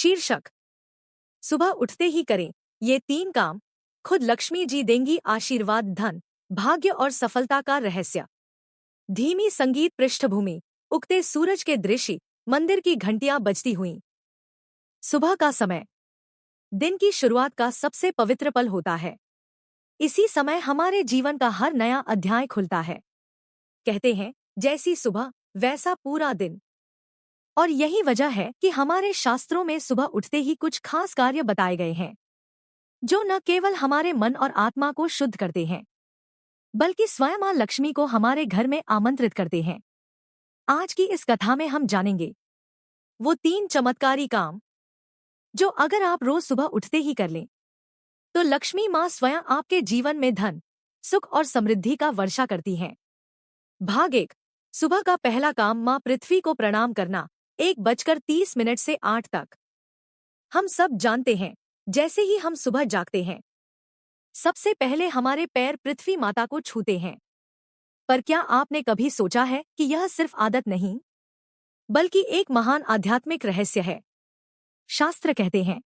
शीर्षक। सुबह उठते ही करें ये 3 काम, खुद लक्ष्मी जी देंगी आशीर्वाद, धन, भाग्य और सफलता का रहस्य। धीमी संगीत पृष्ठभूमि, उगते सूरज के दृश्य, मंदिर की घंटियां बजती हुईं। सुबह का समय दिन की शुरुआत का सबसे पवित्र पल होता है। इसी समय हमारे जीवन का हर नया अध्याय खुलता है। कहते हैं, जैसी सुबह वैसा पूरा दिन। और यही वजह है कि हमारे शास्त्रों में सुबह उठते ही कुछ खास कार्य बताए गए हैं, जो न केवल हमारे मन और आत्मा को शुद्ध करते हैं, बल्कि स्वयं मां लक्ष्मी को हमारे घर में आमंत्रित करते हैं। आज की इस कथा में हम जानेंगे वो 3 चमत्कारी काम, जो अगर आप रोज सुबह उठते ही कर लें, तो लक्ष्मी मां स्वयं आपके जीवन में धन, सुख और समृद्धि का वर्षा करती हैं। भाग 1। सुबह का पहला काम, मां पृथ्वी को प्रणाम करना। 1:30 से 8 तक। हम सब जानते हैं, जैसे ही हम सुबह जागते हैं, सबसे पहले हमारे पैर पृथ्वी माता को छूते हैं। पर क्या आपने कभी सोचा है कि यह सिर्फ आदत नहीं, बल्कि एक महान आध्यात्मिक रहस्य है। शास्त्र कहते हैं,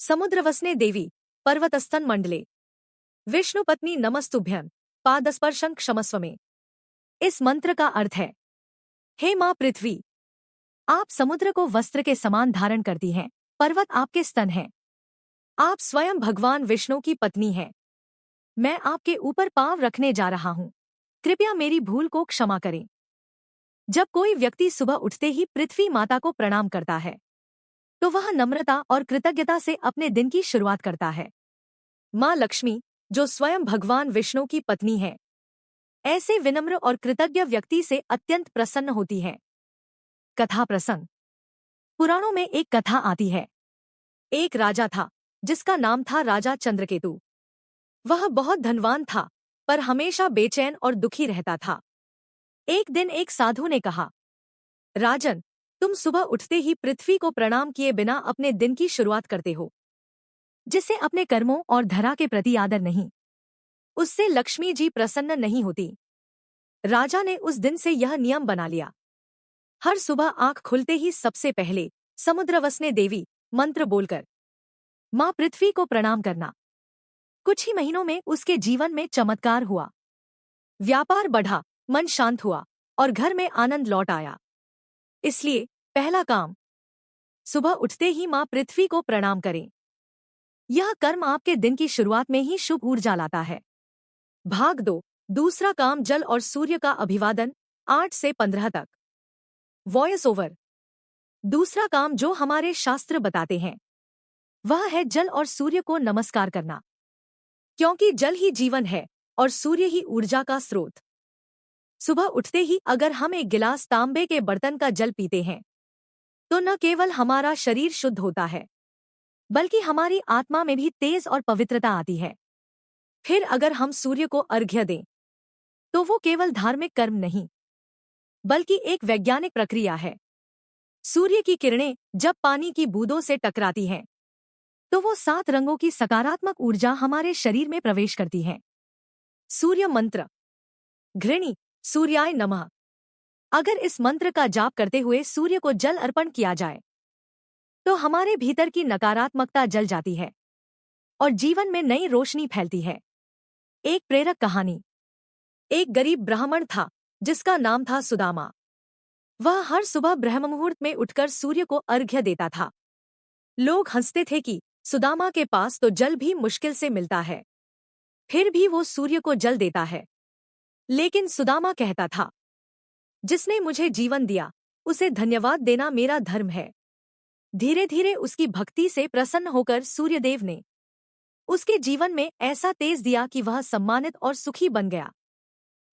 समुद्रवसने देवी पर्वतस्थन मंडले विष्णु पत्नी नमस्तुभ्यं पादस्पर्शं क्षमस्व में। इस मंत्र का अर्थ है, हे मां पृथ्वी, आप समुद्र को वस्त्र के समान धारण करती हैं, पर्वत आपके स्तन हैं। आप स्वयं भगवान विष्णु की पत्नी हैं। मैं आपके ऊपर पांव रखने जा रहा हूं। कृपया मेरी भूल को क्षमा करें। जब कोई व्यक्ति सुबह उठते ही पृथ्वी माता को प्रणाम करता है, तो वह नम्रता और कृतज्ञता से अपने दिन की शुरुआत करता है। मां लक्ष्मी, जो स्वयं भगवान विष्णु की पत्नी है, ऐसे विनम्र और कृतज्ञ व्यक्ति से अत्यंत प्रसन्न होती है। कथा प्रसंग। पुराणों में एक कथा आती है। एक राजा था, जिसका नाम था राजा चंद्रकेतु। वह बहुत धनवान था, पर हमेशा बेचैन और दुखी रहता था। एक दिन एक साधु ने कहा, राजन, तुम सुबह उठते ही पृथ्वी को प्रणाम किए बिना अपने दिन की शुरुआत करते हो, जिससे अपने कर्मों और धरा के प्रति आदर नहीं, उससे लक्ष्मी जी प्रसन्न नहीं होती। राजा ने उस दिन से यह नियम बना लिया, हर सुबह आंख खुलते ही सबसे पहले समुद्रवसने देवी मंत्र बोलकर मां पृथ्वी को प्रणाम करना। कुछ ही महीनों में उसके जीवन में चमत्कार हुआ। व्यापार बढ़ा, मन शांत हुआ और घर में आनंद लौट आया। इसलिए पहला काम, सुबह उठते ही मां पृथ्वी को प्रणाम करें। यह कर्म आपके दिन की शुरुआत में ही शुभ ऊर्जा लाता है। भाग 2। दूसरा काम, जल और सूर्य का अभिवादन। 8 से 15 तक। Voice over. दूसरा काम जो हमारे शास्त्र बताते हैं, वह है जल और सूर्य को नमस्कार करना, क्योंकि जल ही जीवन है और सूर्य ही ऊर्जा का स्रोत। सुबह उठते ही अगर हम एक गिलास तांबे के बर्तन का जल पीते हैं, तो न केवल हमारा शरीर शुद्ध होता है, बल्कि हमारी आत्मा में भी तेज और पवित्रता आती है। फिर अगर हम सूर्य को अर्घ्य दें, तो वो केवल धार्मिक कर्म नहीं, बल्कि एक वैज्ञानिक प्रक्रिया है। सूर्य की किरणें जब पानी की बूंदों से टकराती हैं, तो वो 7 रंगों की सकारात्मक ऊर्जा हमारे शरीर में प्रवेश करती है। सूर्य मंत्र। घृणी सूर्याय नमः। अगर इस मंत्र का जाप करते हुए सूर्य को जल अर्पण किया जाए, तो हमारे भीतर की नकारात्मकता जल जाती है और जीवन में नई रोशनी फैलती है। एक प्रेरक कहानी। एक गरीब ब्राह्मण था, जिसका नाम था सुदामा। वह हर सुबह ब्रह्ममुहूर्त में उठकर सूर्य को अर्घ्य देता था। लोग हंसते थे कि सुदामा के पास तो जल भी मुश्किल से मिलता है, फिर भी वो सूर्य को जल देता है। लेकिन सुदामा कहता था, जिसने मुझे जीवन दिया, उसे धन्यवाद देना मेरा धर्म है। धीरे धीरे उसकी भक्ति से प्रसन्न होकर सूर्यदेव ने उसके जीवन में ऐसा तेज दिया कि वह सम्मानित और सुखी बन गया।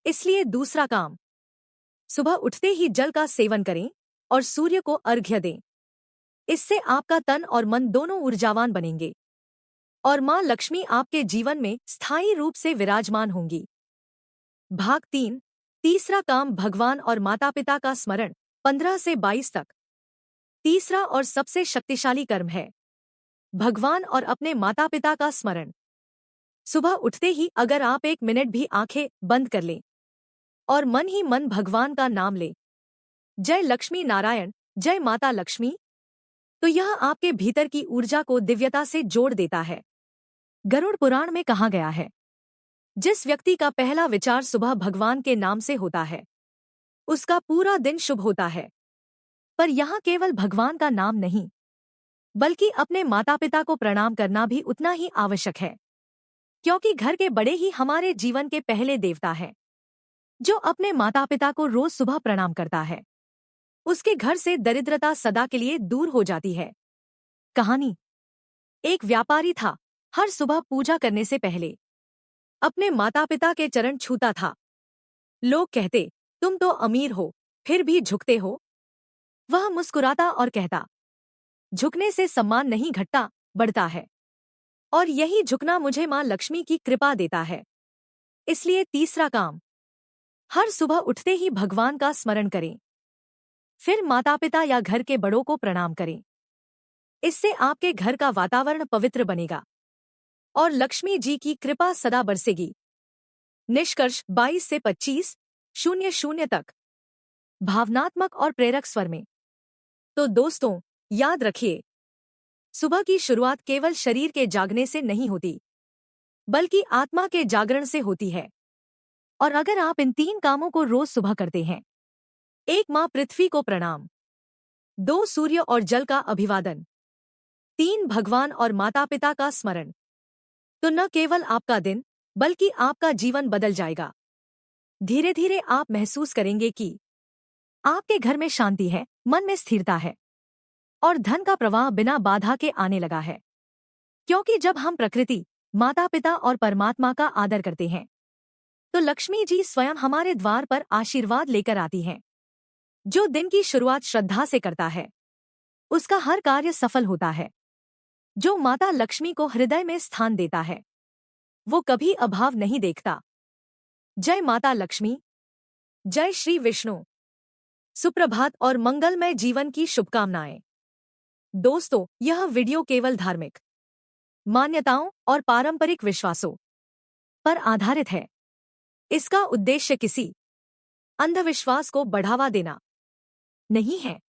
इसलिए दूसरा काम, सुबह उठते ही जल का सेवन करें और सूर्य को अर्घ्य दें। इससे आपका तन और मन दोनों ऊर्जावान बनेंगे और मां लक्ष्मी आपके जीवन में स्थायी रूप से विराजमान होंगी। भाग 3। तीसरा काम, भगवान और माता पिता का स्मरण। 15 से 22 तक। तीसरा और सबसे शक्तिशाली कर्म है भगवान और अपने माता पिता का स्मरण। सुबह उठते ही अगर आप 1 मिनट भी आंखें बंद कर लें और मन ही मन भगवान का नाम लें, जय लक्ष्मी नारायण, जय माता लक्ष्मी, तो यह आपके भीतर की ऊर्जा को दिव्यता से जोड़ देता है। गरुड़ पुराण में कहा गया है, जिस व्यक्ति का पहला विचार सुबह भगवान के नाम से होता है उसका पूरा दिन शुभ होता है। पर यहाँ केवल भगवान का नाम नहीं, बल्कि अपने माता पिता को प्रणाम करना भी उतना ही आवश्यक है, क्योंकि घर के बड़े ही हमारे जीवन के पहले देवता हैं। जो अपने माता पिता को रोज सुबह प्रणाम करता है उसके घर से दरिद्रता सदा के लिए दूर हो जाती है। कहानी। एक व्यापारी था, हर सुबह पूजा करने से पहले अपने माता पिता के चरण छूता था। लोग कहते, तुम तो अमीर हो फिर भी झुकते हो। वह मुस्कुराता और कहता, झुकने से सम्मान नहीं घटता, बढ़ता है। और यही झुकना मुझे मां लक्ष्मी की कृपा देता है। इसलिए तीसरा काम, हर सुबह उठते ही भगवान का स्मरण करें, फिर माता पिता या घर के बड़ों को प्रणाम करें। इससे आपके घर का वातावरण पवित्र बनेगा और लक्ष्मी जी की कृपा सदा बरसेगी। निष्कर्ष 22 से 25:00 तक, भावनात्मक और प्रेरक स्वर में। तो दोस्तों, याद रखिए, सुबह की शुरुआत केवल शरीर के जागने से नहीं होती, बल्कि आत्मा के जागरण से होती है। और अगर आप इन 3 कामों को रोज सुबह करते हैं, 1 माँ पृथ्वी को प्रणाम, 2 सूर्य और जल का अभिवादन, 3 भगवान और माता पिता का स्मरण, तो न केवल आपका दिन बल्कि आपका जीवन बदल जाएगा। धीरे धीरे आप महसूस करेंगे कि आपके घर में शांति है, मन में स्थिरता है और धन का प्रवाह बिना बाधा के आने लगा है। क्योंकि जब हम प्रकृति, माता पिता और परमात्मा का आदर करते हैं तो लक्ष्मी जी स्वयं हमारे द्वार पर आशीर्वाद लेकर आती हैं। जो दिन की शुरुआत श्रद्धा से करता है उसका हर कार्य सफल होता है। जो माता लक्ष्मी को हृदय में स्थान देता है वो कभी अभाव नहीं देखता। जय माता लक्ष्मी, जय श्री विष्णु। सुप्रभात और मंगलमय जीवन की शुभकामनाएं। दोस्तों, यह वीडियो केवल धार्मिक मान्यताओं और पारंपरिक विश्वासों पर आधारित है। इसका उद्देश्य किसी अंधविश्वास को बढ़ावा देना नहीं है।